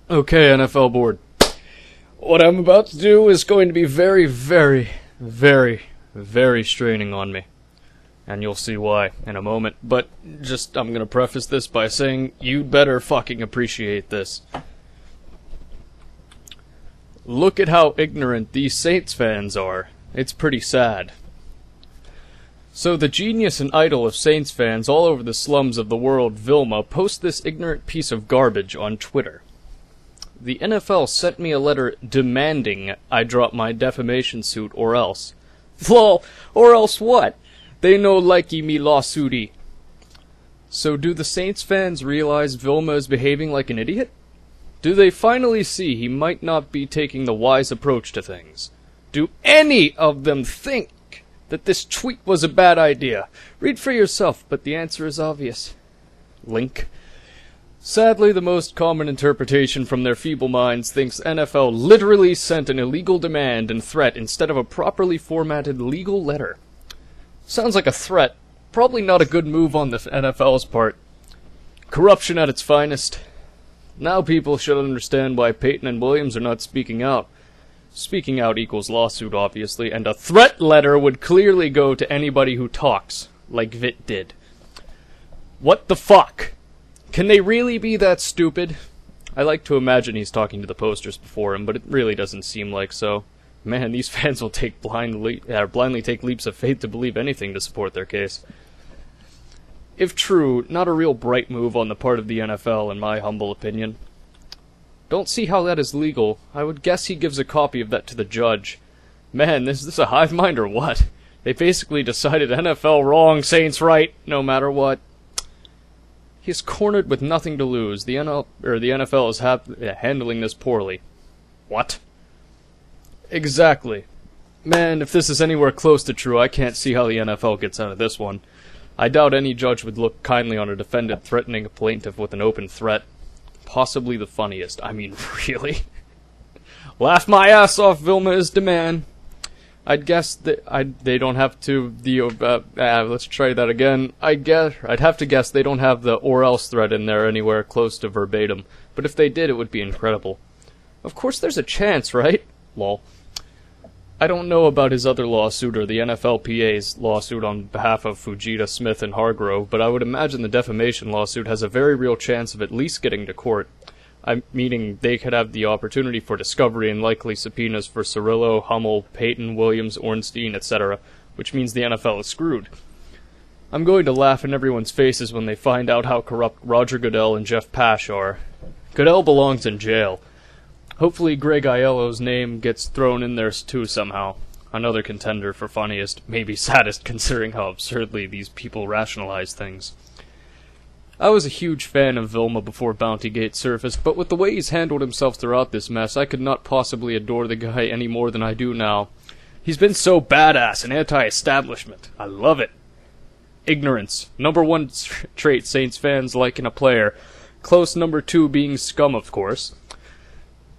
Okay, NFL board. What I'm about to do is going to be very, very, very, very straining on me. And you'll see why in a moment. But I'm gonna preface this by saying you'd better fucking appreciate this. Look at how ignorant these Saints fans are. It's pretty sad. So the genius and idol of Saints fans all over the slums of the world, Vilma, posts this ignorant piece of garbage on Twitter. The NFL sent me a letter demanding I drop my defamation suit or else. Lol, or else what? They no likey me lawsuity. So do the Saints fans realize Vilma is behaving like an idiot? Do they finally see he might not be taking the wise approach to things? Do any of them think that this tweet was a bad idea? Read for yourself, but the answer is obvious. Link. Sadly, the most common interpretation from their feeble minds thinks NFL literally sent an illegal demand and threat instead of a properly formatted legal letter. Sounds like a threat. Probably not a good move on the NFL's part. Corruption at its finest. Now people should understand why Peyton and Williams are not speaking out. Speaking out equals lawsuit, obviously, and a threat letter would clearly go to anybody who talks, like Vitt did. What the fuck? Can they really be that stupid? I like to imagine he's talking to the posters before him, but it really doesn't seem like so. Man, these fans will take blindly take leaps of faith to believe anything to support their case. If true, not a real bright move on the part of the NFL, in my humble opinion. Don't see how that is legal. I would guess he gives a copy of that to the judge. Man, is this a hive mind or what? They basically decided NFL wrong, Saints right, no matter what. He's cornered with nothing to lose. The NFL is handling this poorly. What? Exactly. Man, if this is anywhere close to true, I can't see how the NFL gets out of this one. I doubt any judge would look kindly on a defendant threatening a plaintiff with an open threat. Possibly the funniest. I mean, really? Laugh my ass off, Vilma is demand. I'd guess that they don't have to let's try that again. I'd have to guess they don't have the or else threat in there anywhere close to verbatim. But if they did, it would be incredible. Of course there's a chance, right? Lol. I don't know about his other lawsuit or the NFLPA's lawsuit on behalf of Fujita, Smith, and Hargrove, but I would imagine the defamation lawsuit has a very real chance of at least getting to court. Meaning they could have the opportunity for discovery and likely subpoenas for Cirillo, Hummel, Peyton, Williams, Ornstein, etc., which means the NFL is screwed. I'm going to laugh in everyone's faces when they find out how corrupt Roger Goodell and Jeff Pash are. Goodell belongs in jail. Hopefully Greg Aiello's name gets thrown in there too somehow. Another contender for funniest, maybe saddest, considering how absurdly these people rationalize things. I was a huge fan of Vilma before Bountygate surfaced, but with the way he's handled himself throughout this mess, I could not possibly adore the guy any more than I do now. He's been so badass and anti-establishment. I love it. Ignorance. Number one trait Saints fans like in a player. Close number two being scum, of course.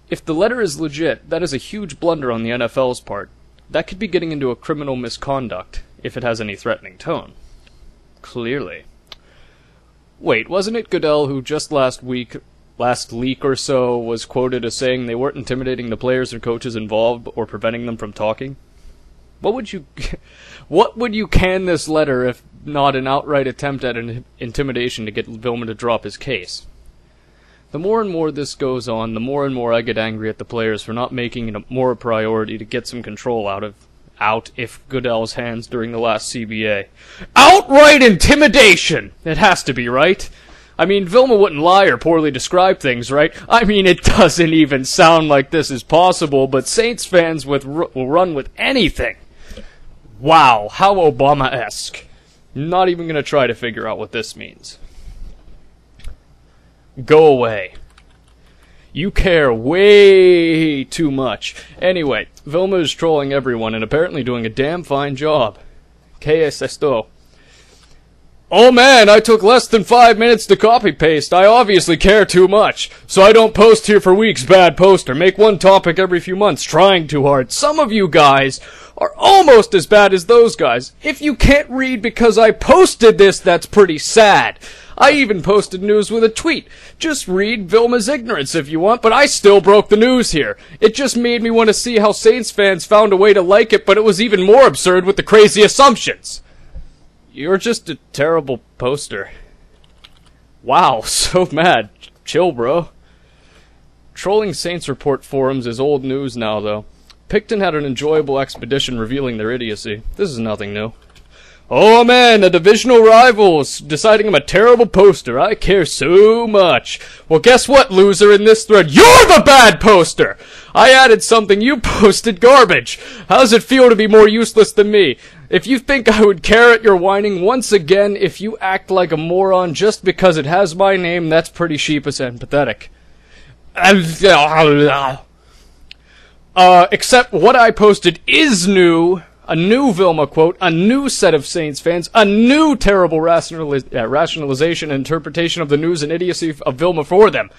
If the letter is legit, that is a huge blunder on the NFL's part. That could be getting into a criminal misconduct, if it has any threatening tone. Clearly. Wait, wasn't it Goodell who just last week or so, was quoted as saying they weren't intimidating the players or coaches involved or preventing them from talking? What would you can this letter if not an outright attempt at an intimidation to get Vilma to drop his case? The more and more this goes on, the more and more I get angry at the players for not making it more a priority to get some control out if Goodell's hands during the last CBA. Outright intimidation! It has to be, right? I mean, Vilma wouldn't lie or poorly describe things, right? I mean, it doesn't even sound like this is possible, but Saints fans will run with anything. Wow, how Obama-esque. Not even gonna try to figure out what this means. Go away. You care way too much. Anyway, Vilma is trolling everyone and apparently doing a damn fine job. ¿Qué es esto? Oh man, I took less than 5 minutes to copy-paste. I obviously care too much. So I don't post here for weeks, bad poster. Make one topic every few months, trying too hard. Some of you guys are almost as bad as those guys. If you can't read because I posted this, that's pretty sad. I even posted news with a tweet. Just read Vilma's ignorance if you want, but I still broke the news here. It just made me want to see how Saints fans found a way to like it, but it was even more absurd with the crazy assumptions. You're just a terrible poster. Wow, so mad. Chill, bro. Trolling Saints Report forums is old news now, though. Picton had an enjoyable expedition revealing their idiocy. This is nothing new. Oh man, a divisional rival is deciding I'm a terrible poster. I care so much. Well, guess what, loser, in this thread? You're the bad poster! I added something, you posted garbage. How does it feel to be more useless than me? If you think I would care at your whining, once again, if you act like a moron just because it has my name, that's pretty sheepish and pathetic. Except what I posted is new. A new Vilma quote, a new set of Saints fans, a new terrible rationalization and interpretation of the news and idiocy of Vilma for them.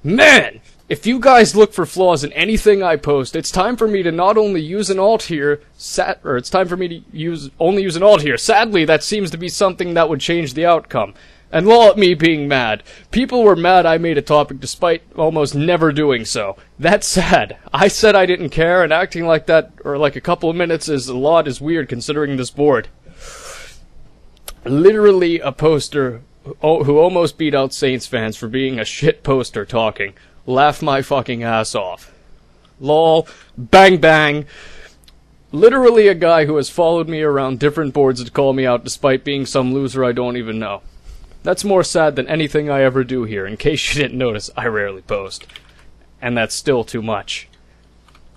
Man, if you guys look for flaws in anything I post, it's time for me to not only use an alt here, it's time for me to only use an alt here. Sadly, that seems to be something that would change the outcome. And lol at me being mad. People were mad I made a topic despite almost never doing so. That's sad. I said I didn't care, and acting like that, or like a couple of minutes is a lot is weird considering this board. Literally a poster who almost beat out Saints fans for being a shit poster talking. Laugh my fucking ass off. Lol. Bang bang. Literally a guy who has followed me around different boards to call me out despite being some loser I don't even know. That's more sad than anything I ever do here. In case you didn't notice, I rarely post. And that's still too much.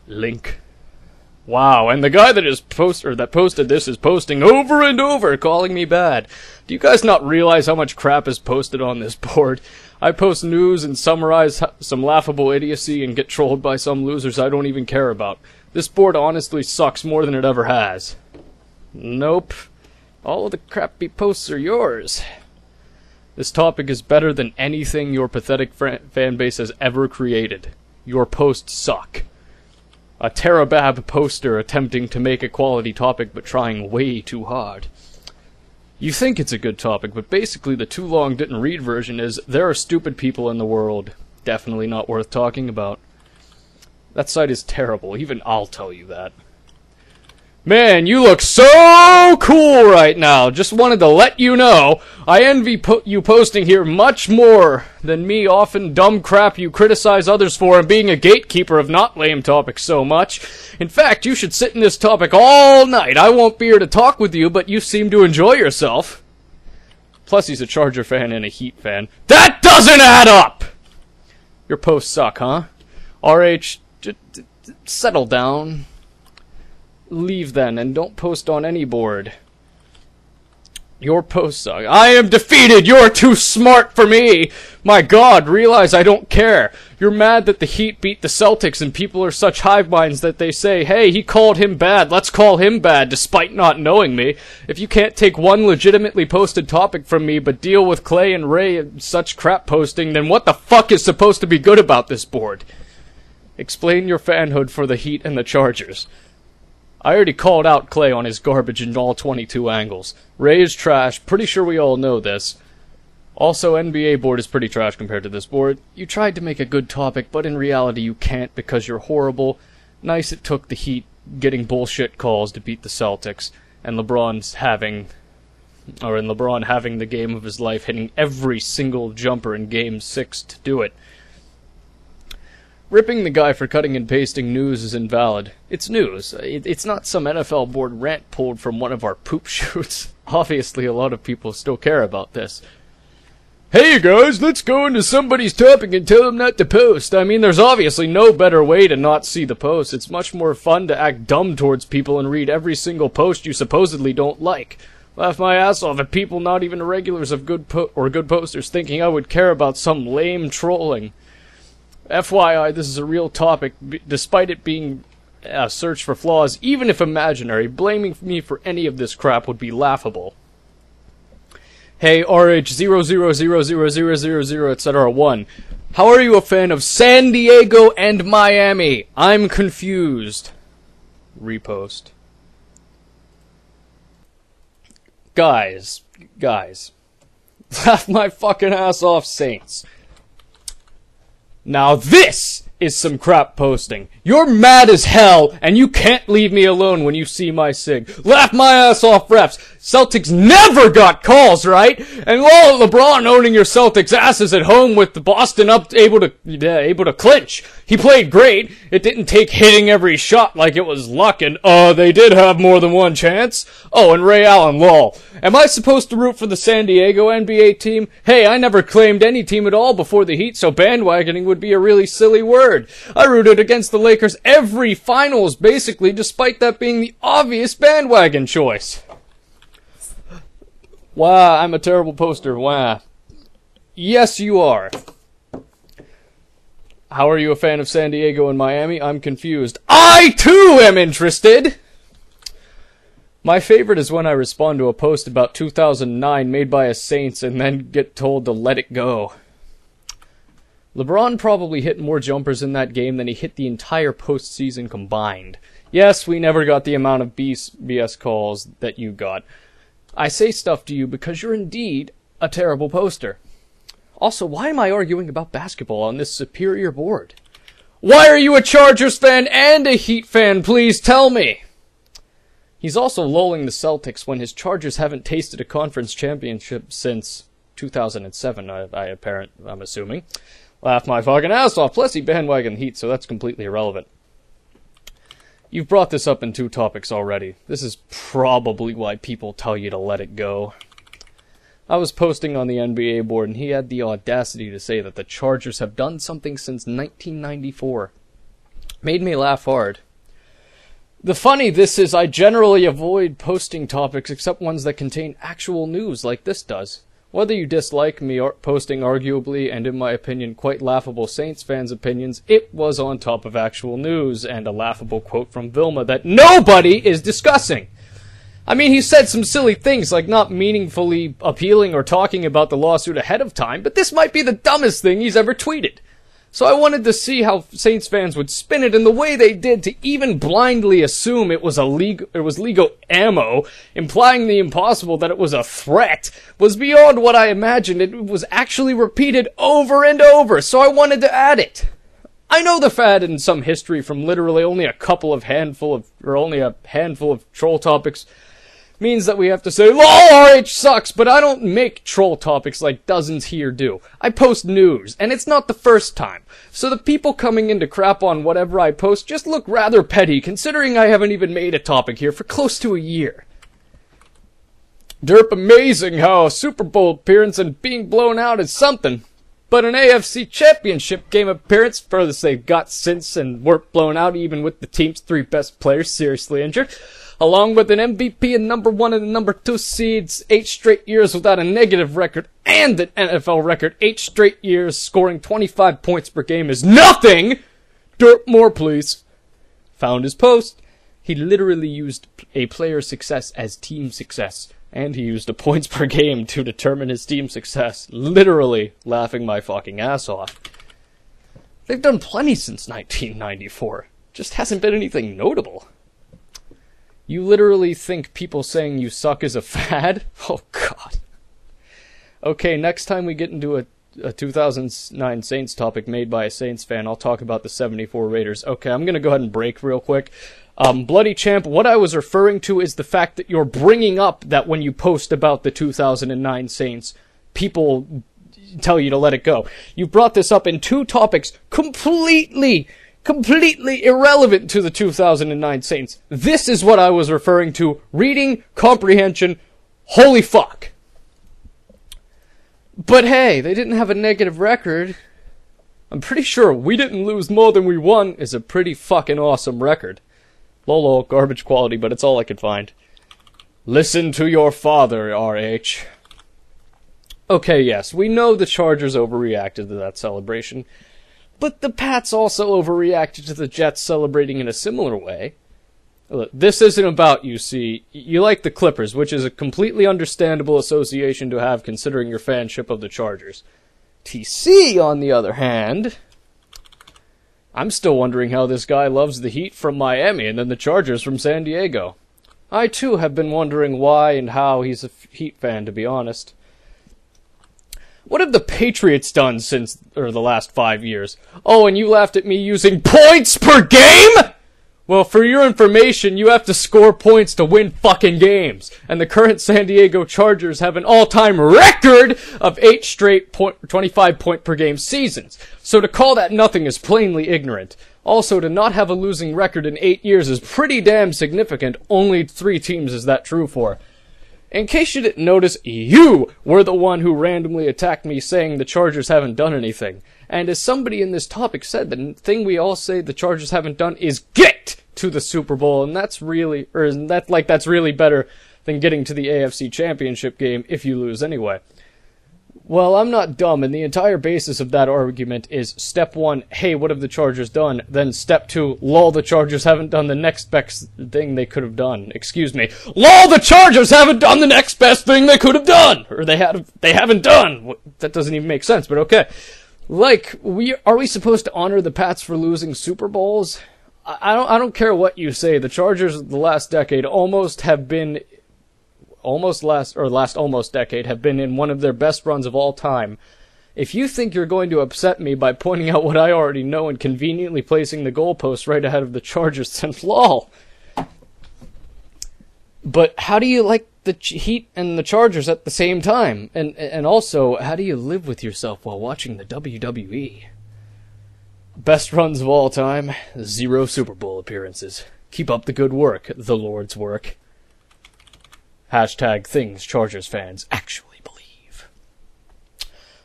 Link. Wow, and the guy that posted this is posting over and over, calling me bad. Do you guys not realize how much crap is posted on this board? I post news and summarize some laughable idiocy and get trolled by some losers I don't even care about. This board honestly sucks more than it ever has. Nope. All of the crappy posts are yours. This topic is better than anything your pathetic fan base has ever created. Your posts suck. A Terabab poster attempting to make a quality topic but trying way too hard. You think it's a good topic, but basically the too long didn't read version is, there are stupid people in the world. Definitely not worth talking about. That site is terrible, even I'll tell you that. Man, you look so cool right now. Just wanted to let you know. I envy you posting here much more than me often dumb crap you criticize others for and being a gatekeeper of not lame topics so much. In fact, you should sit in this topic all night. I won't be here to talk with you, but you seem to enjoy yourself. Plus, he's a Charger fan and a Heat fan. That doesn't add up! Your posts suck, huh? RH, settle down. Leave then, and don't post on any board. Your posts suck. I am defeated! You're too smart for me! My god, realize I don't care. You're mad that the Heat beat the Celtics and people are such hive minds that they say, hey, he called him bad, let's call him bad, despite not knowing me. If you can't take one legitimately posted topic from me but deal with Clay and Ray and such crap posting, then what the fuck is supposed to be good about this board? Explain your fanhood for the Heat and the Chargers. I already called out Clay on his garbage in all 22 angles. Ray is trash, pretty sure we all know this. Also, NBA board is pretty trash compared to this board. You tried to make a good topic, but in reality you can't because you're horrible. Nice it took the Heat getting bullshit calls to beat the Celtics, and LeBron having the game of his life, hitting every single jumper in Game 6 to do it. Ripping the guy for cutting and pasting news is invalid. It's news. It's not some NFL board rant pulled from one of our poop shoots. Obviously, a lot of people still care about this. Hey guys, let's go into somebody's topic and tell them not to post. I mean, there's obviously no better way to not see the post. It's much more fun to act dumb towards people and read every single post you supposedly don't like. Laugh my ass off at people not even regulars of good posters thinking I would care about some lame trolling. FYI, this is a real topic, despite it being a search for flaws, even if imaginary. Blaming me for any of this crap would be laughable. Hey, RH00000000, etc. 1. How are you a fan of San Diego and Miami? I'm confused. Repost. Guys. Laugh my fucking ass off, Saints. Now this is some crap posting. You're mad as hell, and you can't leave me alone when you see my sig. Laugh my ass off, refs. Celtics never got calls, right? And while LeBron owning your Celtics asses at home with the Boston able to clinch. He played great. It didn't take hitting every shot like it was luck, and they did have more than one chance. Oh, and Ray Allen, lol. Am I supposed to root for the San Diego NBA team? Hey, I never claimed any team at all before the Heat, so bandwagoning would be a really silly word. I rooted against the Lakers every finals, basically, despite that being the obvious bandwagon choice. Wow, I'm a terrible poster. Wow. Yes, you are. How are you a fan of San Diego and Miami? I'm confused. I, too, am interested! My favorite is when I respond to a post about 2009 made by a Saints and then get told to let it go. LeBron probably hit more jumpers in that game than he hit the entire postseason combined. Yes, we never got the amount of BS calls that you got. I say stuff to you because you're indeed a terrible poster. Also, why am I arguing about basketball on this superior board? Why are you a Chargers fan and a Heat fan? Please tell me! He's also lulling the Celtics when his Chargers haven't tasted a conference championship since 2007, I'm assuming. Laugh my fucking ass off. Plus, he bandwagon Heat, so that's completely irrelevant. You've brought this up in 2 topics already. This is probably why people tell you to let it go. I was posting on the NBA board, and he had the audacity to say that the Chargers have done something since 1994. Made me laugh hard. The funny this is I generally avoid posting topics except ones that contain actual news like this does. Whether you dislike me posting arguably, and in my opinion, quite laughable Saints fans' opinions, it was on top of actual news, and a laughable quote from Vilma that nobody is discussing. I mean, he said some silly things, like not meaningfully appealing or talking about the lawsuit ahead of time, but this might be the dumbest thing he's ever tweeted. So I wanted to see how Saints fans would spin it in the way they did to even blindly assume it was legal ammo, implying the impossible that it was a threat, was beyond what I imagined. It was actually repeated over and over, so I wanted to add it. I know the fad in some history from literally only a handful of troll topics means that we have to say, LOL, RH sucks, but I don't make troll topics like dozens here do. I post news, and it's not the first time. So the people coming in to crap on whatever I post just look rather petty, considering I haven't even made a topic here for close to a year. Derp, amazing how a Super Bowl appearance and being blown out is something, but an AFC Championship game appearance, furthest they've got since, and weren't blown out even with the team's 3 best players seriously injured, along with an MVP and number 1 and number 2 seeds, 8 straight years without a negative record, and an NFL record, 8 straight years scoring 25 points per game is nothing! Derp, more please. Found his post. He literally used a player's success as team success, and he used the points per game to determine his team success, literally laughing my fucking ass off. They've done plenty since 1994. Just hasn't been anything notable. You literally think people saying you suck is a fad? Oh, God. Okay, next time we get into a 2009 Saints topic made by a Saints fan, I'll talk about the 74 Raiders. Okay, I'm going to go ahead and break real quick. Bloody Champ, what I was referring to is the fact that you're bringing up that when you post about the 2009 Saints, people tell you to let it go. You brought this up in 2 topics completely irrelevant to the 2009 Saints. This is what I was referring to. Reading comprehension. Holy fuck. But hey, they didn't have a negative record. I'm pretty sure we didn't lose more than we won is a pretty fucking awesome record. Lol, garbage quality, but it's all I could find. Listen to your father, RH. Okay, yes, we know the Chargers overreacted to that celebration. But the Pats also overreacted to the Jets celebrating in a similar way. Look, this isn't about you, see. You like the Clippers, which is a completely understandable association to have considering your fanship of the Chargers. TC, on the other hand, I'm still wondering how this guy loves the Heat from Miami and then the Chargers from San Diego. I, too, have been wondering why and how he's a Heat fan, to be honest. What have the Patriots done since, or the last 5 years? Oh, and you laughed at me using points per game? Well, for your information, you have to score points to win fucking games. And the current San Diego Chargers have an all-time record of 8 straight 25-point per game seasons. So to call that nothing is plainly ignorant. Also, to not have a losing record in 8 years is pretty damn significant. Only 3 teams is that true for. In case you didn't notice, you were the one who randomly attacked me saying the Chargers haven't done anything. And as somebody in this topic said, the thing we all say the Chargers haven't done is get to the Super Bowl, and that's really better than getting to the AFC Championship game if you lose anyway. Well, I'm not dumb, and the entire basis of that argument is step 1, hey, what have the Chargers done? Then step 2, lol, the Chargers haven't done the next best thing they could have done. Excuse me. Lol, the Chargers haven't done the next best thing they could have done! Or they haven't done! That doesn't even make sense, but okay. Like, are we supposed to honor the Pats for losing Super Bowls? I don't care what you say. The Chargers the last decade have been in one of their best runs of all time. If you think you're going to upset me by pointing out what I already know and conveniently placing the goalposts right ahead of the Chargers, then lol. But how do you like the Heat and the Chargers at the same time? And also, how do you live with yourself while watching the WWE? Best runs of all time, 0 Super Bowl appearances. Keep up the good work, the Lord's work. Hashtag things Chargers fans actually believe.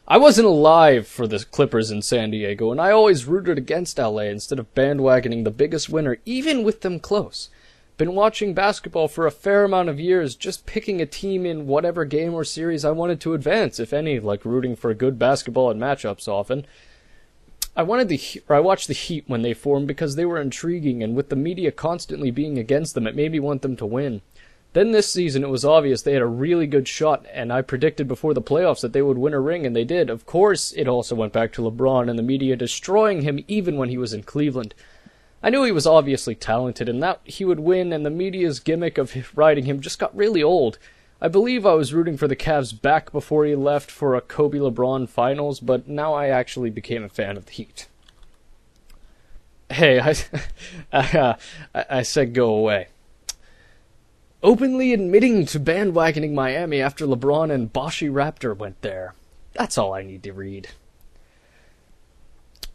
I wasn't alive for the Clippers in San Diego, and I always rooted against LA instead of bandwagoning the biggest winner, even with them close. Been watching basketball for a fair amount of years, just picking a team in whatever game or series I wanted to advance, if any, like rooting for good basketball and matchups often. I watched the Heat when they formed because they were intriguing, and with the media constantly being against them, it made me want them to win. Then this season, it was obvious they had a really good shot, and I predicted before the playoffs that they would win a ring, and they did. Of course, it also went back to LeBron and the media destroying him even when he was in Cleveland. I knew he was obviously talented, and that he would win, and the media's gimmick of riding him just got really old. I believe I was rooting for the Cavs back before he left for a Kobe-LeBron finals, but now I actually became a fan of the Heat. Hey, I said go away. Openly admitting to bandwagoning Miami after LeBron and Boshi Raptor went there. That's all I need to read.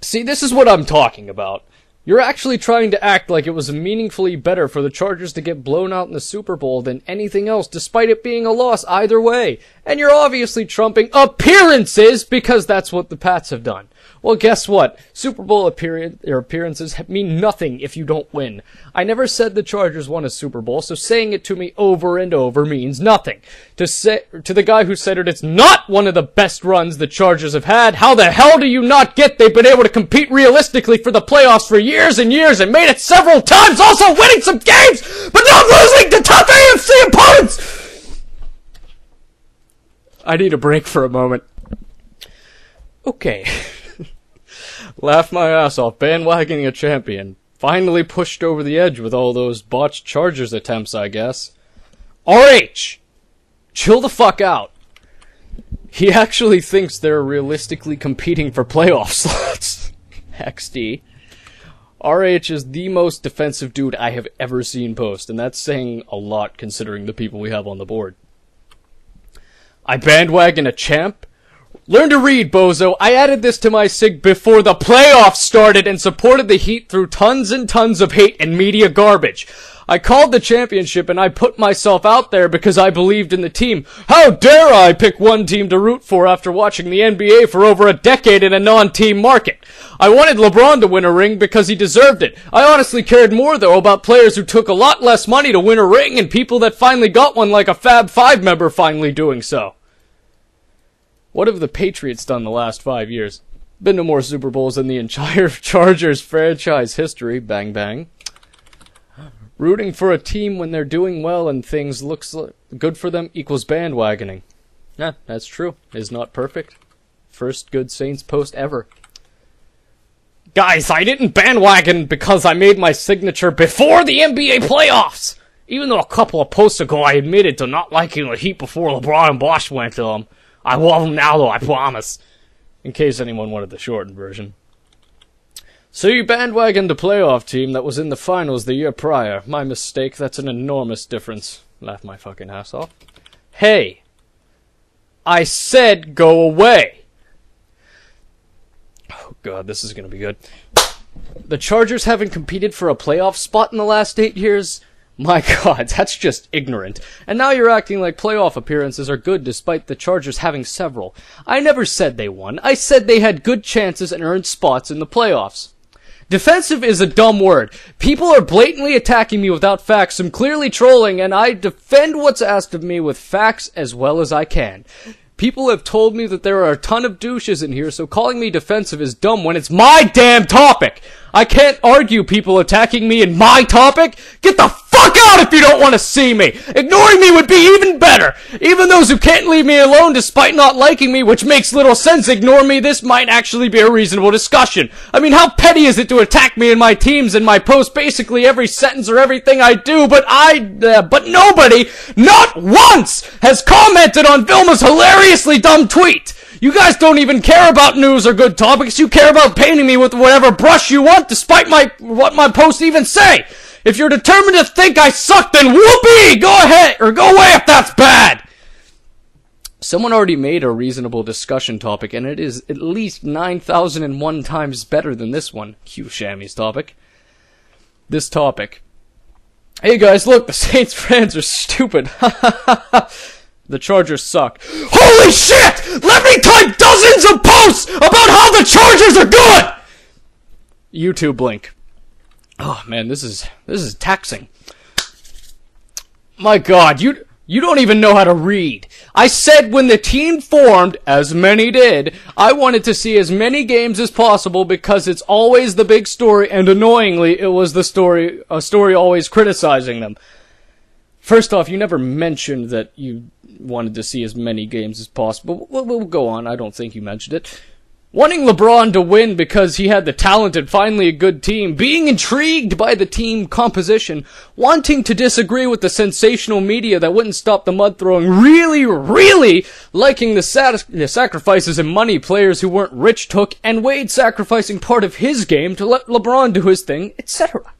See, this is what I'm talking about. You're actually trying to act like it was meaningfully better for the Chargers to get blown out in the Super Bowl than anything else, despite it being a loss either way. And you're obviously trumping appearances because that's what the Pats have done. Well, guess what? Super Bowl appearances mean nothing if you don't win. I never said the Chargers won a Super Bowl, so saying it to me over and over means nothing. To the guy who said it's not one of the best runs the Chargers have had, how the hell do you not get they've been able to compete realistically for the playoffs for years and years and made it several times, also winning some games, but not losing to tough AFC opponents? I need a break for a moment. Okay. Laugh my ass off, bandwagoning a champion. Finally pushed over the edge with all those botched Chargers attempts, I guess. RH! Chill the fuck out. He actually thinks they're realistically competing for playoff slots. XD. RH is the most defensive dude I have ever seen post, and that's saying a lot considering the people we have on the board. I bandwagon a champ? Learn to read, bozo. I added this to my SIG before the playoffs started and supported the Heat through tons and tons of hate and media garbage. I called the championship and I put myself out there because I believed in the team. How dare I pick one team to root for after watching the NBA for over a decade in a non-team market? I wanted LeBron to win a ring because he deserved it. I honestly cared more, though, about players who took a lot less money to win a ring and people that finally got one, like a Fab Five member finally doing so. What have the Patriots done the last 5 years? Been to more Super Bowls than the entire Chargers franchise history. Bang, bang. Rooting for a team when they're doing well and things looks good for them equals bandwagoning. Yeah, that's true. Is not perfect. First good Saints post ever. Guys, I didn't bandwagon because I made my signature before the NBA playoffs! Even though a couple of posts ago I admitted to not liking the Heat before LeBron and Bosh went to them. I love them now, though, I promise. In case anyone wanted the shortened version. So you bandwagoned the playoff team that was in the finals the year prior. My mistake, that's an enormous difference. Laugh my fucking ass off. Hey! I said go away! Oh god, this is gonna be good. The Chargers haven't competed for a playoff spot in the last 8 years? My god, that's just ignorant. And now you're acting like playoff appearances are good despite the Chargers having several. I never said they won. I said they had good chances and earned spots in the playoffs. Defensive is a dumb word. People are blatantly attacking me without facts. I'm clearly trolling, and I defend what's asked of me with facts as well as I can. People have told me that there are a ton of douches in here, so calling me defensive is dumb when it's my damn topic! I can't argue people attacking me in my topic! Get the fuck out if you don't want to see me! Ignoring me would be even better! Even those who can't leave me alone despite not liking me, which makes little sense, ignore me, this might actually be a reasonable discussion. I mean, how petty is it to attack me and my teams and my posts, basically every sentence or everything I do, but nobody, not once, has commented on Vilma's hilariously dumb tweet! You guys don't even care about news or good topics. You care about painting me with whatever brush you want, despite what my posts even say. If you're determined to think I suck, then whoopee! Go ahead, or go away if that's bad! Someone already made a reasonable discussion topic, and it is at least 9,001 times better than this one. Cue Shammy's topic. This topic. Hey guys, look, the Saints fans are stupid. The Chargers suck. Holy shit! Let me type dozens of posts about how the Chargers are good! YouTube link. Oh man, this is taxing. My god, you don't even know how to read. I said when the team formed, as many did, I wanted to see as many games as possible because it's always the big story, and annoyingly, it was a story always criticizing them. First off, you never mentioned that you wanted to see as many games as possible. We'll go on. I don't think you mentioned it. Wanting LeBron to win because he had the talent and finally a good team. Being intrigued by the team composition. Wanting to disagree with the sensational media that wouldn't stop the mud throwing. Really liking the sacrifices and money players who weren't rich took. And Wade sacrificing part of his game to let LeBron do his thing, etc.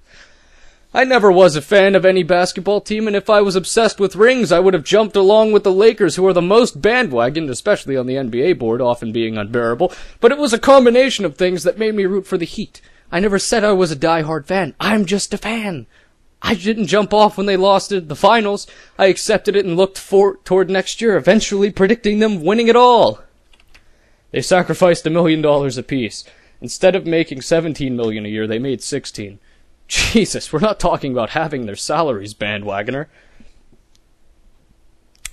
I never was a fan of any basketball team, and if I was obsessed with rings, I would have jumped along with the Lakers, who are the most bandwagoned, especially on the NBA board, often being unbearable, but it was a combination of things that made me root for the Heat. I never said I was a die-hard fan. I'm just a fan. I didn't jump off when they lost it the finals. I accepted it and looked toward next year, eventually predicting them winning it all. They sacrificed $1 million apiece. Instead of making $17 million a year, they made $16. Jesus, we're not talking about having their salaries, bandwagoner.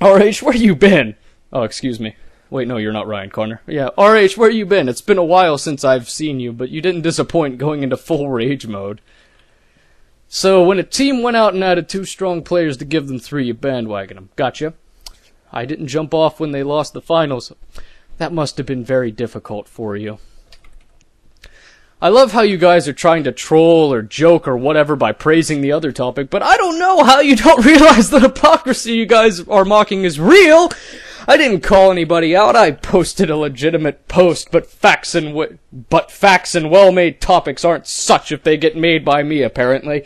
RH, where you been? Oh, excuse me. Wait, no, you're not Ryan Corner. Yeah, RH, where you been? It's been a while since I've seen you, but you didn't disappoint going into full rage mode. So, when a team went out and added 2 strong players to give them 3, you bandwagon them. Gotcha. I didn't jump off when they lost the finals. That must have been very difficult for you. I love how you guys are trying to troll or joke or whatever by praising the other topic, but I don't know how you don't realize the hypocrisy you guys are mocking is real. I didn't call anybody out. I posted a legitimate post, but facts and well-made topics aren't such if they get made by me, apparently.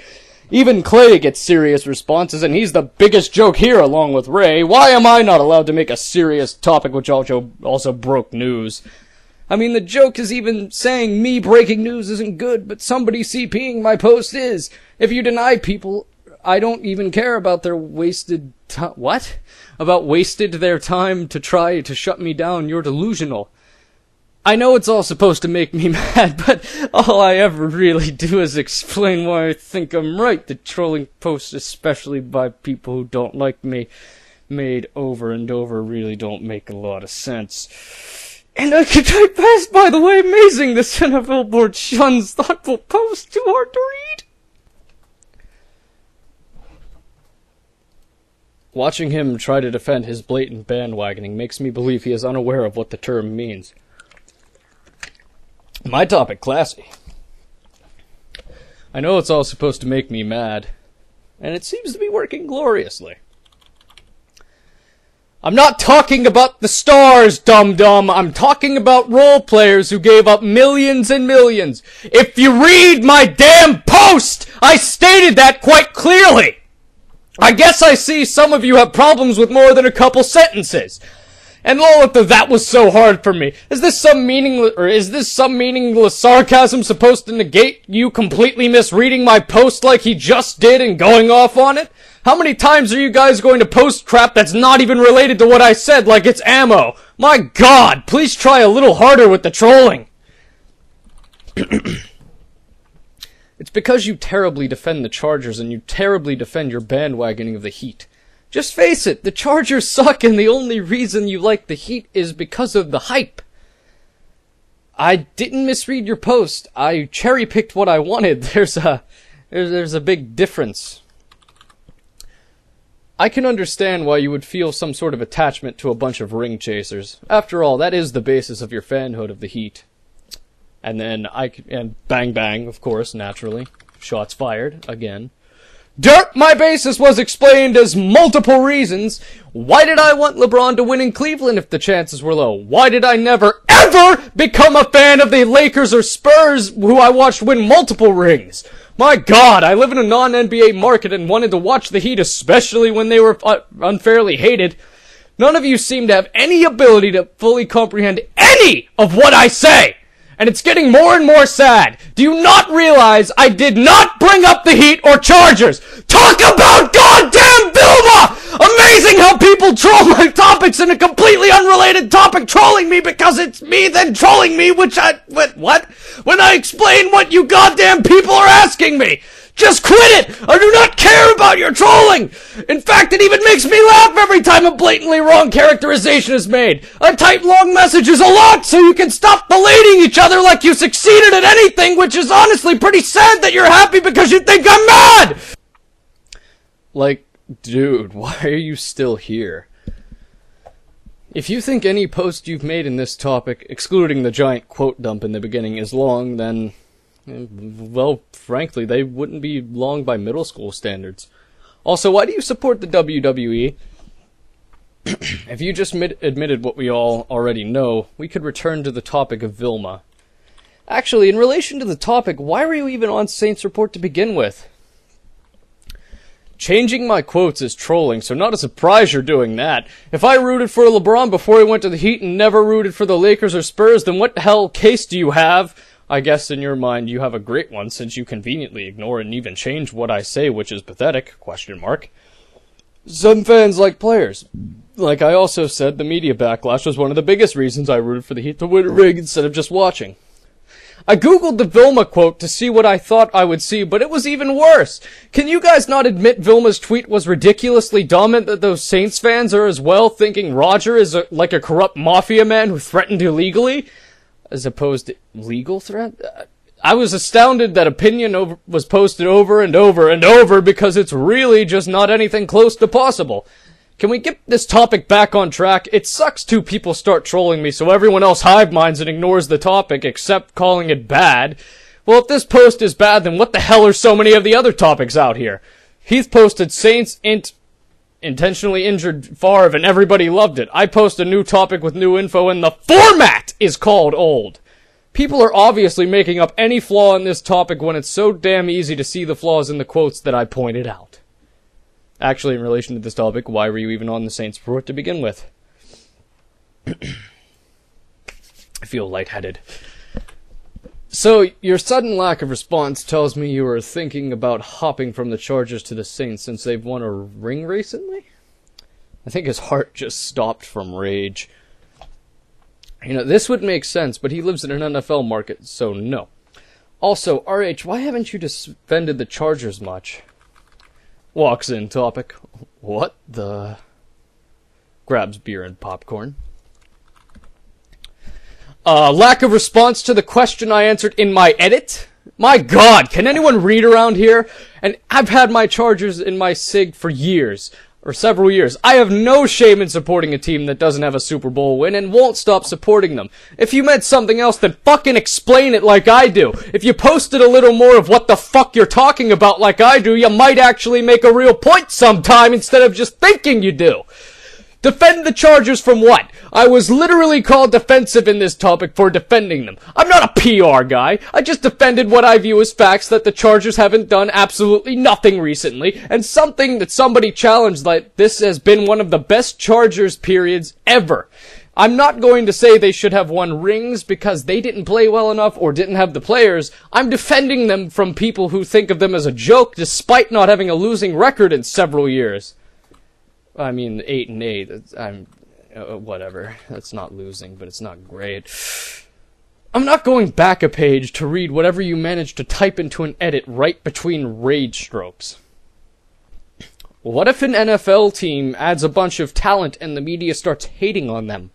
Even Clay gets serious responses, and he's the biggest joke here along with Ray. Why am I not allowed to make a serious topic which also broke news? I mean, the joke is even saying me breaking news isn't good, but somebody CPing my post is. If you deny people, I don't even care about their wasted what? About wasted their time to try to shut me down. You're delusional. I know it's all supposed to make me mad, but all I ever really do is explain why I think I'm right. The trolling posts, especially by people who don't like me, made over and over, really don't make a lot of sense. And I could type fast, by the way. Amazing, this NFL board shuns thoughtful posts too hard to read. Watching him try to defend his blatant bandwagoning makes me believe he is unaware of what the term means. My topic, classy. I know it's all supposed to make me mad, and it seems to be working gloriously. I'm not talking about the stars, dum-dum. I'm talking about role players who gave up millions and millions. If you read my damn post, I stated that quite clearly. I guess I see some of you have problems with more than a couple sentences. And Lolita, that was so hard for me. Is this some meaningless sarcasm supposed to negate you completely misreading my post like he just did and going off on it? How many times are you guys going to post crap that's not even related to what I said like it's ammo? My God, please try a little harder with the trolling. It's because you terribly defend the Chargers and you terribly defend your bandwagoning of the Heat. Just face it, the Chargers suck and the only reason you like the Heat is because of the hype. I didn't misread your post. I cherry-picked what I wanted. There's a big difference. I can understand why you would feel some sort of attachment to a bunch of ring chasers. After all, that is the basis of your fanhood of the Heat. And then and bang bang, of course, naturally. Shots fired, again. Dirt, my basis was explained as multiple reasons. Why did I want LeBron to win in Cleveland if the chances were low? Why did I never, ever become a fan of the Lakers or Spurs, who I watched win multiple rings? My God, I live in a non-NBA market and wanted to watch the Heat, especially when they were unfairly hated. None of you seem to have any ability to fully comprehend any of what I say. And it's getting more and more sad. Do you not realize I did not bring up the Heat or Chargers? Talk about goddamn Vilma! Amazing how people troll my topics in a completely unrelated topic, trolling me because it's me then trolling me, what? When I explain what you goddamn people are asking me! Just quit it! I do not care about your trolling! In fact, it even makes me laugh every time a blatantly wrong characterization is made. I type long messages a lot so you can stop belating each other like you succeeded at anything, which is honestly pretty sad that you're happy because you think I'm mad! Like, dude, why are you still here? If you think any post you've made in this topic, excluding the giant quote dump in the beginning, is long, then... well, frankly, they wouldn't be long by middle school standards. Also, why do you support the WWE? If you just admitted what we all already know, we could return to the topic of Vilma. Actually, in relation to the topic, why were you even on Saints Report to begin with? Changing my quotes is trolling, so not a surprise you're doing that. If I rooted for LeBron before he went to the Heat and never rooted for the Lakers or Spurs, then what the hell case do you have? I guess in your mind you have a great one, since you conveniently ignore and even change what I say, which is pathetic, ? Some fans like players. Like I also said, the media backlash was one of the biggest reasons I rooted for the Heat to win a ring instead of just watching. I googled the Vilma quote to see what I thought I would see, but it was even worse. Can you guys not admit Vilma's tweet was ridiculously dumb and that those Saints fans are as well thinking Roger is like a corrupt mafia man who threatened illegally? As opposed to legal threat? I was astounded that opinion was posted over and over and over because it's really just not anything close to possible. Can we get this topic back on track? It sucks too people start trolling me so everyone else hive minds and ignores the topic except calling it bad. Well, if this post is bad, then what the hell are so many of the other topics out here? Heath posted Saints intentionally injured Favre and everybody loved it. I post a new topic with new info and the format is called old. People are obviously making up any flaw in this topic when it's so damn easy to see the flaws in the quotes that I pointed out. Actually, in relation to this topic, why were you even on the Saints Report to begin with? I feel lightheaded. So, your sudden lack of response tells me you were thinking about hopping from the Chargers to the Saints since they've won a ring recently? I think his heart just stopped from rage. You know, this would make sense, but he lives in an NFL market, so no. Also, RH, why haven't you defended the Chargers much? Walks in topic. What the... Grabs beer and popcorn. Lack of response to the question I answered in my edit? My God, can anyone read around here? And I've had my Chargers in my SIG for years. Or several years. I have no shame in supporting a team that doesn't have a Super Bowl win and won't stop supporting them. If you meant something else, then fucking explain it like I do. If you posted a little more of what the fuck you're talking about like I do, you might actually make a real point sometime instead of just thinking you do. Defend the Chargers from what? I was literally called defensive in this topic for defending them. I'm not a PR guy. I just defended what I view as facts, that the Chargers haven't done absolutely nothing recently, and something that somebody challenged, like this has been one of the best Chargers periods ever. I'm not going to say they should have won rings because they didn't play well enough or didn't have the players. I'm defending them from people who think of them as a joke despite not having a losing record in several years. I mean, 8-8, whatever. That's not losing, but it's not great. I'm not going back a page to read whatever you managed to type into an edit right between rage strokes. What if an NFL team adds a bunch of talent and the media starts hating on them?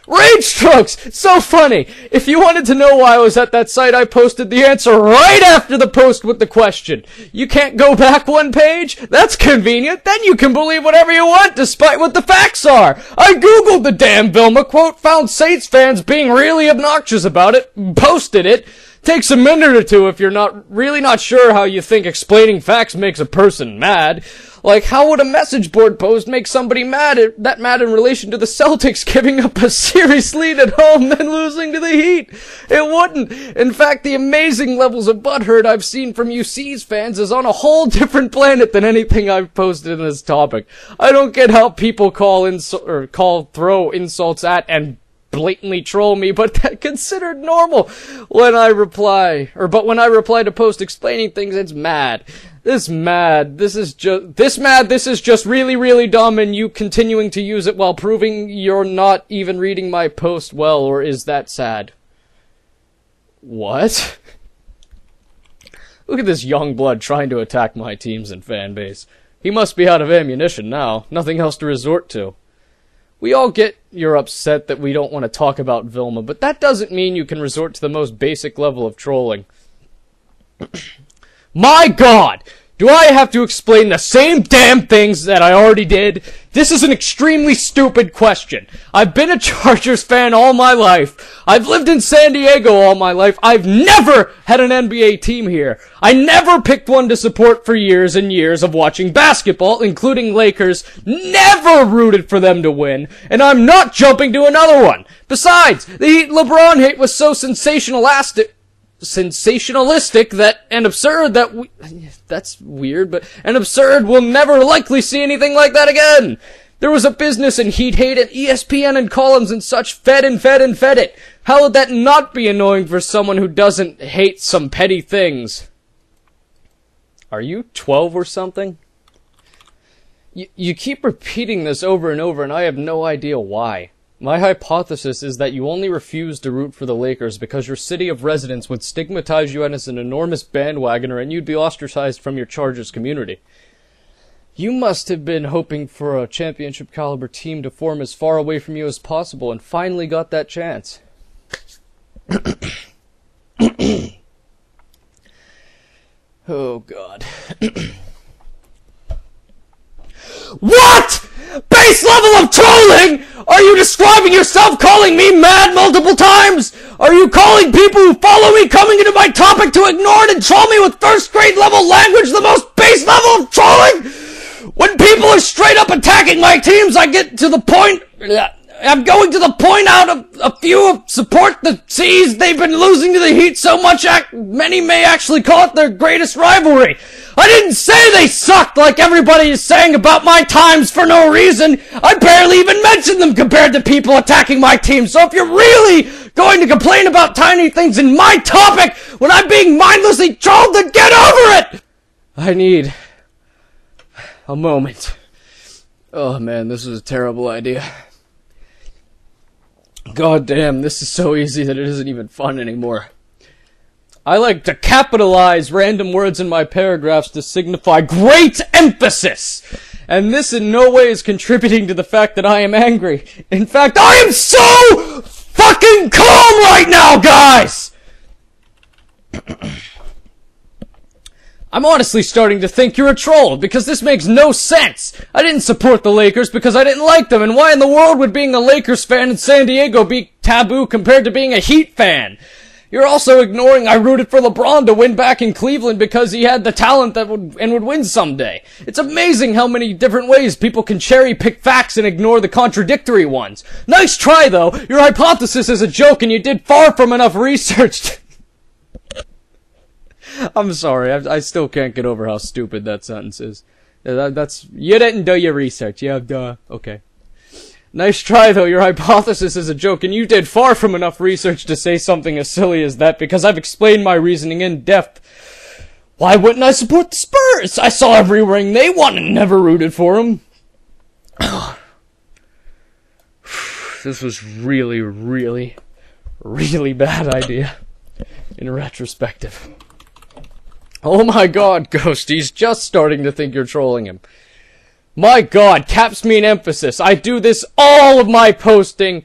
Rage strokes! So funny! If you wanted to know why I was at that site, I posted the answer right after the post with the question. You can't go back one page? That's convenient. Then you can believe whatever you want, despite what the facts are. I googled the damn Vilma quote, found Saints fans being really obnoxious about it, posted it. Takes a minute or two if you're really not sure how you think explaining facts makes a person mad. Like, how would a message board post make somebody mad in relation to the Celtics giving up a series lead at home then losing to the Heat? It wouldn't. In fact, the amazing levels of butthurt I've seen from UC's fans is on a whole different planet than anything I've posted in this topic. I don't get how people throw insults at and blatantly troll me, but that's considered normal when I reply. But when I reply to post explaining things, it's mad. This is just really, really dumb, and you continuing to use it while proving you're not even reading my post well, or is that sad? What? Look at this young blood trying to attack my teams and fan base. He must be out of ammunition now. Nothing else to resort to. We all get you're upset that we don't want to talk about Vilma, but that doesn't mean you can resort to the most basic level of trolling. My God! Do I have to explain the same damn things that I already did? This is an extremely stupid question. I've been a Chargers fan all my life. I've lived in San Diego all my life. I've never had an NBA team here. I never picked one to support for years and years of watching basketball, including Lakers. Never rooted for them to win. And I'm not jumping to another one. Besides, the Heat LeBron hate was so sensationalistic and absurd that's weird, and absurd we'll never likely see anything like that again. There was a business in Heat hate and ESPN and columns and such fed it. How would that not be annoying for someone who doesn't hate some petty things? Are you 12 or something? You keep repeating this over and over, and I have no idea why. My hypothesis is that you only refuse to root for the Lakers because your city of residence would stigmatize you as an enormous bandwagoner and you'd be ostracized from your Chargers community. You must have been hoping for a championship caliber team to form as far away from you as possible and finally got that chance. Oh, God. What? Base level of trolling? Are you describing yourself calling me mad multiple times? Are you calling people who follow me coming into my topic to ignore it and troll me with first grade level language the most base level of trolling? When people are straight up attacking my teams, I get to the point... I'm going to the point out of a few of support the C's. They've been losing to the Heat so much, many may actually call it their greatest rivalry. I didn't say they sucked like everybody is saying about my times for no reason. I barely even mentioned them compared to people attacking my team. So if you're really going to complain about tiny things in my topic when I'm being mindlessly trolled, then get over it! I need a moment. Oh man, this is a terrible idea. God damn, this is so easy that it isn't even fun anymore. I like to capitalize random words in my paragraphs to signify great emphasis. And this in no way is contributing to the fact that I am angry. In fact, I am so fucking calm right now, guys! I'm honestly starting to think you're a troll, because this makes no sense. I didn't support the Lakers because I didn't like them, and why in the world would being a Lakers fan in San Diego be taboo compared to being a Heat fan? You're also ignoring I rooted for LeBron to win back in Cleveland because he had the talent that would win someday. It's amazing how many different ways people can cherry pick facts and ignore the contradictory ones. Nice try though. Your hypothesis is a joke and you did far from enough research. I'm sorry, I still can't get over how stupid that sentence is. That's, you didn't do your research. Yeah, duh. Okay. Nice try, though. Your hypothesis is a joke, and you did far from enough research to say something as silly as that, because I've explained my reasoning in depth. Why wouldn't I support the Spurs? I saw every ring they won and never rooted for them. This was really, really, really bad idea, in retrospective. Oh my god, Ghost, he's just starting to think you're trolling him. My god, caps mean emphasis. I do this all of my posting.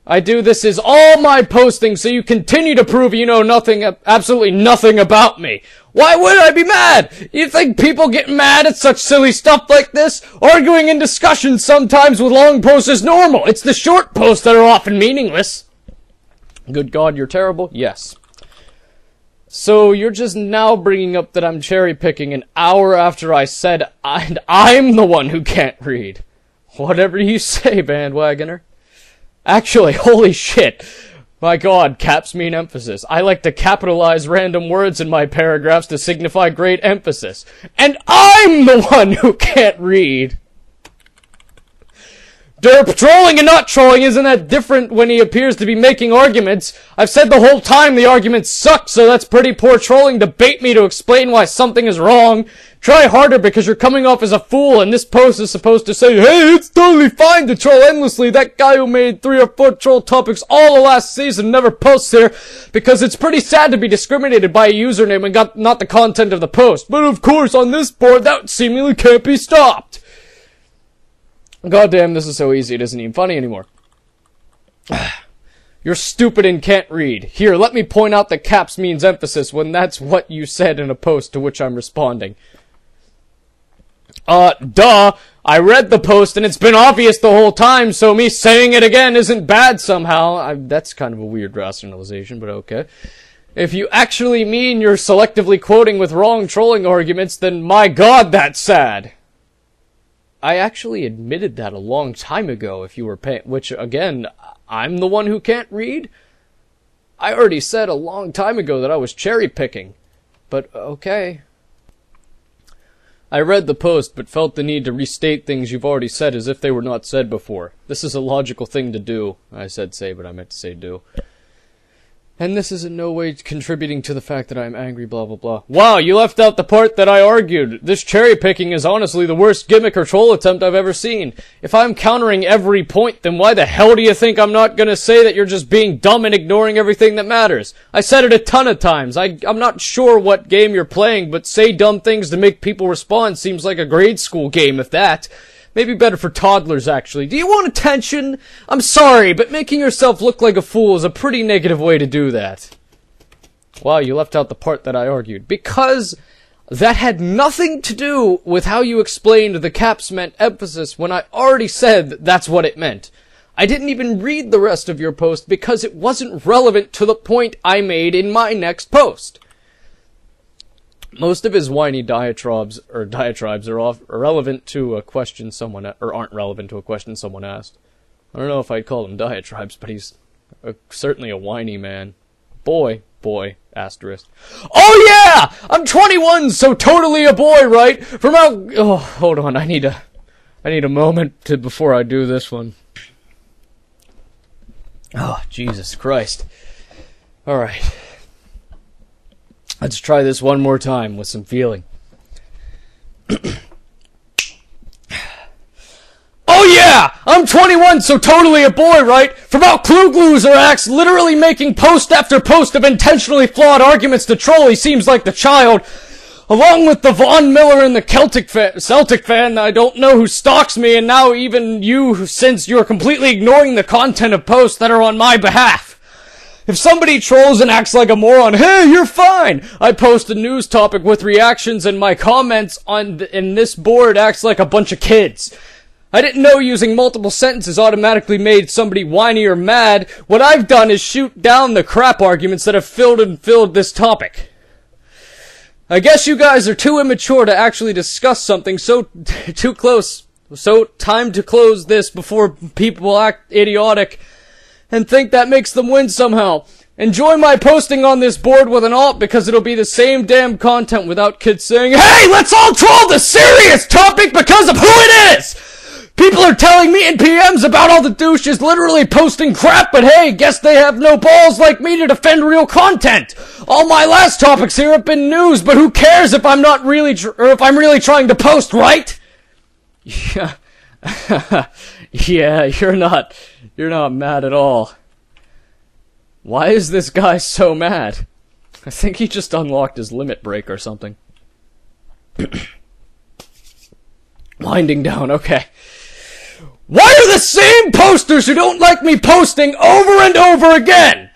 I do this is all my posting so you continue to prove you know nothing, absolutely nothing about me. Why would I be mad? You think people get mad at such silly stuff like this? Arguing in discussions sometimes with long posts is normal. It's the short posts that are often meaningless. Good god, you're terrible? Yes. So you're just now bringing up that I'm cherry-picking an hour after I said I'm the one who can't read. Whatever you say, bandwagoner. Actually, holy shit. My god, caps mean emphasis. I like to capitalize random words in my paragraphs to signify great emphasis. And I'm the one who can't read. Derp, trolling and not trolling isn't that different when he appears to be making arguments. I've said the whole time the arguments suck, so that's pretty poor trolling to bait me to explain why something is wrong. Try harder because you're coming off as a fool, and this post is supposed to say, hey, it's totally fine to troll endlessly. That guy who made 3 or 4 troll topics all the last season never posts here, because it's pretty sad to be discriminated by a username and got not the content of the post. But of course, on this board, that seemingly can't be stopped. Goddamn, this is so easy, it isn't even funny anymore. You're stupid and can't read. Here, let me point out that caps means emphasis when that's what you said in a post to which I'm responding. Duh. I read the post and it's been obvious the whole time, so me saying it again isn't bad somehow. That's kind of a weird rationalization, but okay. If you actually mean you're selectively quoting with wrong trolling arguments, then my god, that's sad. I actually admitted that a long time ago, if you were paying, which, again, I'm the one who can't read? I already said a long time ago that I was cherry-picking. But, okay. I read the post, but felt the need to restate things you've already said as if they were not said before. This is a logical thing to do. I said say, but I meant to say do. And this is in no way contributing to the fact that I'm angry, blah, blah, blah. Wow, you left out the part that I argued. This cherry-picking is honestly the worst gimmick or troll attempt I've ever seen. If I'm countering every point, then why the hell do you think I'm not gonna say that you're just being dumb and ignoring everything that matters? I said it a ton of times. I'm not sure what game you're playing, but say dumb things to make people respond seems like a grade school game, if that. Maybe better for toddlers, actually. Do you want attention? I'm sorry, but making yourself look like a fool is a pretty negative way to do that. Wow, you left out the part that I argued. Because that had nothing to do with how you explained the caps meant emphasis when I already said that's what it meant. I didn't even read the rest of your post because it wasn't relevant to the point I made in my next post. Most of his whiny diatribes are irrelevant to a question someone, or aren't relevant to a question someone asked. I don't know if I'd call him diatribes, but he's certainly a whiny man. Boy, asterisk. Oh yeah! I'm 21, so totally a boy, right? Oh, hold on, I need a moment before I do this one. Oh, Jesus Christ. Alright. Let's try this one more time with some feeling. Oh yeah! I'm 21, so totally a boy, right? From how Klugloser acts, literally making post after post of intentionally flawed arguments to troll, he seems like the child. Along with the Von Miller and the Celtic fan, I don't know who stalks me, and now even you, since you're completely ignoring the content of posts that are on my behalf. If somebody trolls and acts like a moron, hey, you're fine! I post a news topic with reactions and my comments in this board acts like a bunch of kids. I didn't know using multiple sentences automatically made somebody whiny or mad. What I've done is shoot down the crap arguments that have filled this topic. I guess you guys are too immature to actually discuss something so too close. So time to close this before people act idiotic and think that makes them win somehow. Enjoy my posting on this board with an alt because it'll be the same damn content without kids saying, "Hey, let's all troll the serious topic because of who it is!" People are telling me in PMs about all the douches literally posting crap, but hey, guess they have no balls like me to defend real content. All my last topics here have been news, but who cares if I'm not really, or if I'm really trying to post, right? Yeah. Yeah, you're not mad at all. Why is this guy so mad? I think he just unlocked his limit break or something. Winding down, okay. Why are the same posters who don't like me posting over and over again?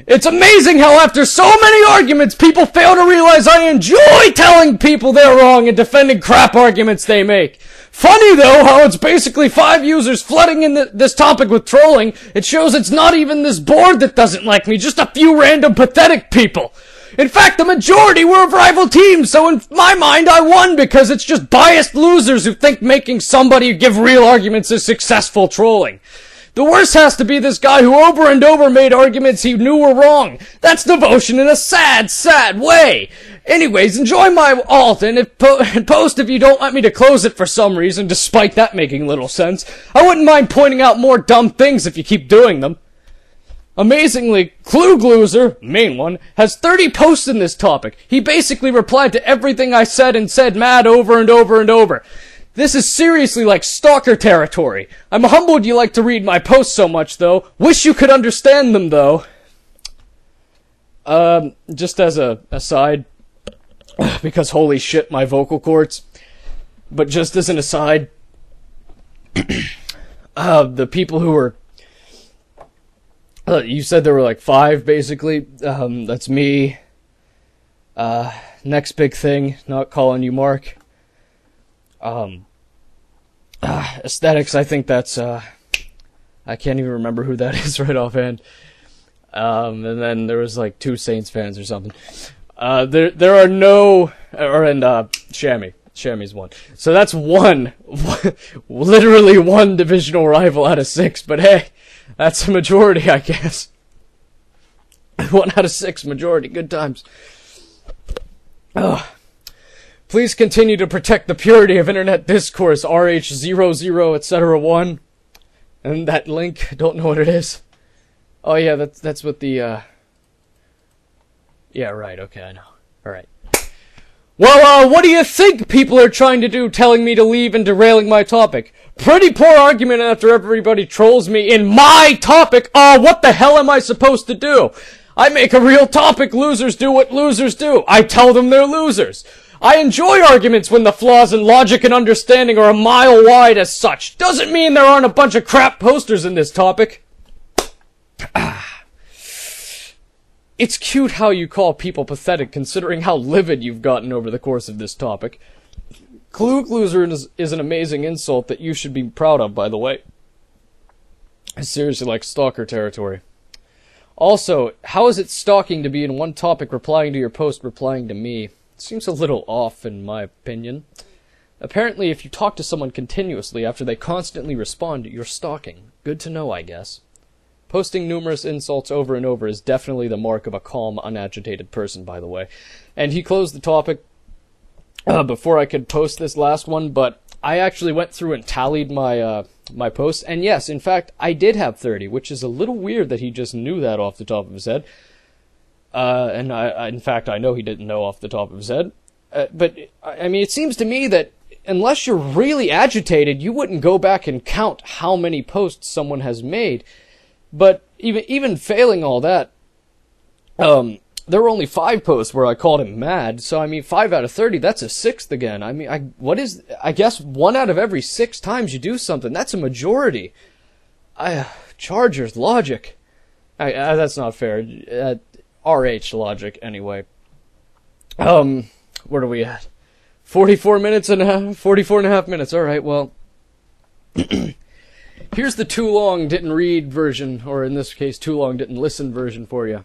It's amazing how after so many arguments, people fail to realize I enjoy telling people they're wrong and defending crap arguments they make. Funny though, how it's basically 5 users flooding in this topic with trolling. It shows it's not even this board that doesn't like me, just a few random pathetic people. In fact, the majority were of rival teams, so in my mind I won because it's just biased losers who think making somebody give real arguments is successful trolling. The worst has to be this guy who over and over made arguments he knew were wrong. That's devotion in a sad, sad way. Anyways, enjoy my alt, and post if you don't want me to close it for some reason, despite that making little sense. I wouldn't mind pointing out more dumb things if you keep doing them. Amazingly, Cluegluzer, main one, has 30 posts in this topic. He basically replied to everything I said and said mad over and over and over. This is seriously like stalker territory. I'm humbled you like to read my posts so much, though. Wish you could understand them, though. Just as a aside, because holy shit, my vocal cords. But just as an aside, the people who were... you said there were like 5, basically. That's me. Next big thing, not calling you Mark. Aesthetics, I think that's, I can't even remember who that is right offhand. And then there was like 2 Saints fans or something. There are no, Shammy. Shammy's 1. So that's 1, literally 1 divisional rival out of 6, but hey, that's a majority, I guess. 1 out of 6, majority, good times. Ugh. Please continue to protect the purity of internet discourse, RH00, etc. 1. And that link, don't know what it is. Oh yeah, that's what the, yeah, right, okay, I know. Alright. Well, what do you think people are trying to do telling me to leave and derailing my topic? Pretty poor argument after everybody trolls me in my topic. What the hell am I supposed to do? I make a real topic, losers do what losers do. I tell them they're losers. I enjoy arguments when the flaws in logic and understanding are a mile wide as such. Doesn't mean there aren't a bunch of crap posters in this topic. It's cute how you call people pathetic considering how livid you've gotten over the course of this topic. Cluegluzer is an amazing insult that you should be proud of, by the way. It's seriously like stalker territory. Also, how is it stalking to be in one topic replying to your post replying to me? It seems a little off, in my opinion. Apparently, if you talk to someone continuously after they constantly respond, you're stalking. Good to know, I guess. Posting numerous insults over and over is definitely the mark of a calm, unagitated person, by the way. And he closed the topic before I could post this last one, but I actually went through and tallied my my posts, and yes, in fact, I did have 30, which is a little weird that he just knew that off the top of his head. And in fact, I know he didn't know off the top of his head. But, I mean, it seems to me that unless you're really agitated, you wouldn't go back and count how many posts someone has made. But even failing all that, there were only 5 posts where I called him mad. So, I mean, 5 out of 30, that's a 6th again. I mean, I guess 1 out of every 6 times you do something, that's a majority. Chargers logic. That's not fair. RH logic, anyway. Where are we at? 44 minutes and a half, 44 and a half minutes. Alright, well, Here's the too long didn't read version, or in this case, too long didn't listen version for you.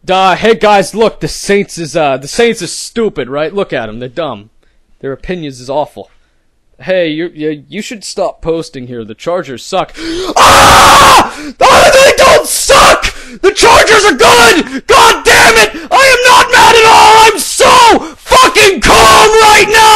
Hey guys, look, the Saints is stupid, right? Look at them, they're dumb. Their opinions is awful. Hey, you should stop posting here. The Chargers suck. Ah! They don't suck! The Chargers are good! God damn it! I am not mad at all! I'm so fucking calm right now!